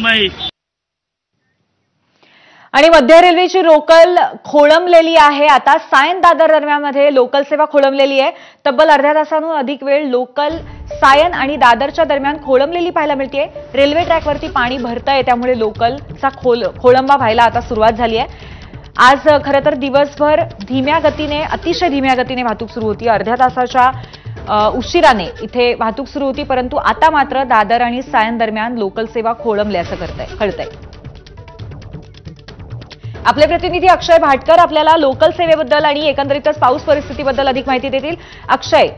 महेश। आणि मध्य रेल्वेची लोकल खोळंबलेली आहे। आता सायन दादर दरम्यानमध्ये लोकल सेवा खोळंबलेली आहे। तब्बल अर्ध्या तासाहून अधिक वेळ लोकल सायन आणि दादरच्या दरम्यान खोळंबलेली पाहायला मिळते। रेल्वे ट्रॅकवरती पाणी भरतंय, त्यामुळे लोकलचा खोळंबा व्हायला आता सुरुवात झाली आहे। आज खरं तर दिवसभर धीम्या गतीने, अतिशय धीम्या गतीने वाहतूक सुरू होती। अर्ध्या तासाच्या उशिराने इथे वाहतूक सुरू होती, परंतु आता मात्र दादर आणि सायन दरम्यान लोकल सेवा खोळंबल्याचं कळतंय। आपले प्रतिनिधी अक्षय भाटकर आपल्याला लोकल सेवेबद्दल आणि एकंदरीतच पाऊस परिस्थितीबद्दल अधिक माहिती देतील। अक्षय,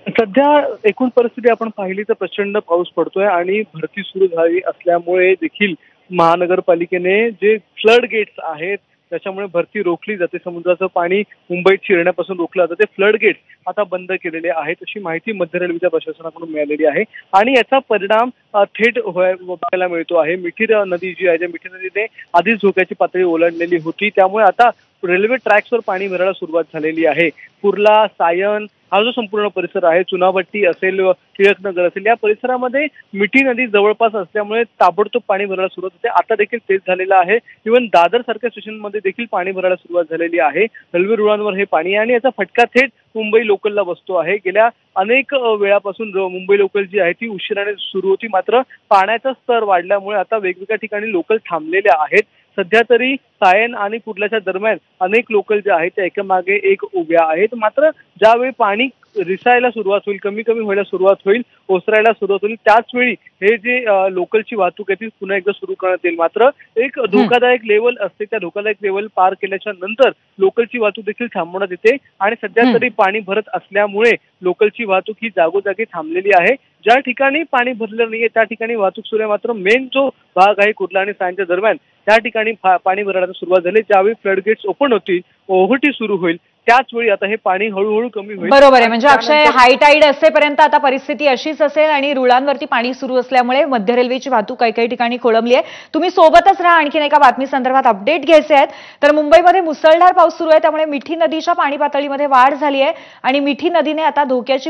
सध्या एकूण परिस्थिती आपण पाहिली तर प्रचंड पाऊस पडतोय आणि भरती सुरू झाली असल्यामुळे देखील महानगरपालिकेने जे फ्लड गेट्स आहेत त्याच्यामुळे भरती रोखली जाते। समुद्राचं पाणी मुंबईत शिरण्यापासून रोखलं जातं, ते फ्लड गेट्स आता बंद केलेले आहेत अशी माहिती मध्य रेल्वेच्या प्रशासनाकडून मिळालेली आहे। आणि याचा परिणाम थेट बघायला मिळतो आहे। मिठी नदी जी आहे, त्या मिठी नदीने आधीच धोक्याची पातळी ओलांडलेली होती, त्यामुळे आता रेल्वे ट्रॅक्सवर पाणी भरायला सुरुवात झालेली आहे। कुर्ला, सायन हा जो संपूर्ण परिसर आहे, चुनाभट्टी असेल, टिळकनगर असेल, या परिसरामध्ये मिठी नदी जवळपास असल्यामुळे ताबडतोब पाणी भरायला सुरुवात होते। आता देखील तेच झालेलं आहे। इव्हन दादर सारख्या स्टेशनमध्ये देखील पाणी भरायला सुरुवात झालेली आहे। रेल्वे रुळांवर हे पाणी आणि याचा फटका थेट मुंबई लोकलला बसतो आहे। गेल्या अनेक वेळापासून मुंबई लोकल जी आहे ती उशिराने सुरू होती, मात्र पाण्याचा स्तर वाढल्यामुळे आता वेगवेगळ्या ठिकाणी लोकल थांबलेल्या आहेत। सध्या तरी सायन आणि कुर्ल्याच्या दरम्यान अनेक लोकल ज्या आहेत त्या एकामागे एक उभ्या आहेत। मात्र ज्यावेळी पाणी रिसायला सुरुवात होईल, कमी कमी व्हायला सुरुवात होईल, ओसरायला सुरुवात होईल, त्याच वेळी हे जे लोकलची वाहतूक आहे ती पुन्हा एकदा सुरू करण्यात येईल। मात्र एक धोकादायक लेवल असते, त्या धोकादायक लेवल पार केल्याच्या नंतर लोकलची वाहतूक देखील थांबवण्यात येते। आणि सध्या तरी पाणी भरत असल्यामुळे लोकलची वाहतूक ही जागोजागी थांबलेली आहे। ज्या ठिकाणी पाणी भरलेलं नाहीये त्या ठिकाणी वाहतूक सुरू आहे, मात्र मेन जो भाग आहे कुर्ला आणि सायनच्या दरम्यान त्या ठिकाणी पाणी भरायला सुरुवात झाली। ज्यावेळी फ्लड गेट्स ओपन होतील, ओव्हरटी सुरू होईल, त्याच वेळी आता हे पाणी हळूहळू कमी होईल। बरोबर आहे, म्हणजे अक्षय हाय टाईड असेपर्यंत आता परिस्थिती अशीच असेल आणि रुळांवरती पाणी सुरू असल्यामुळे मध्य रेल्वेची वाहतूक काही काही ठिकाणी खोळंबली आहे। तुम्ही सोबतच राहा, आणखीन एका बातमी संदर्भात अपडेट घ्यायचे आहेत। तर मुंबईमध्ये मुसळधार पाऊस सुरू आहे, त्यामुळे मिठी नदीच्या पाणी पातळीमध्ये वाढ झाली आहे आणि मिठी नदीने आता धोक्याची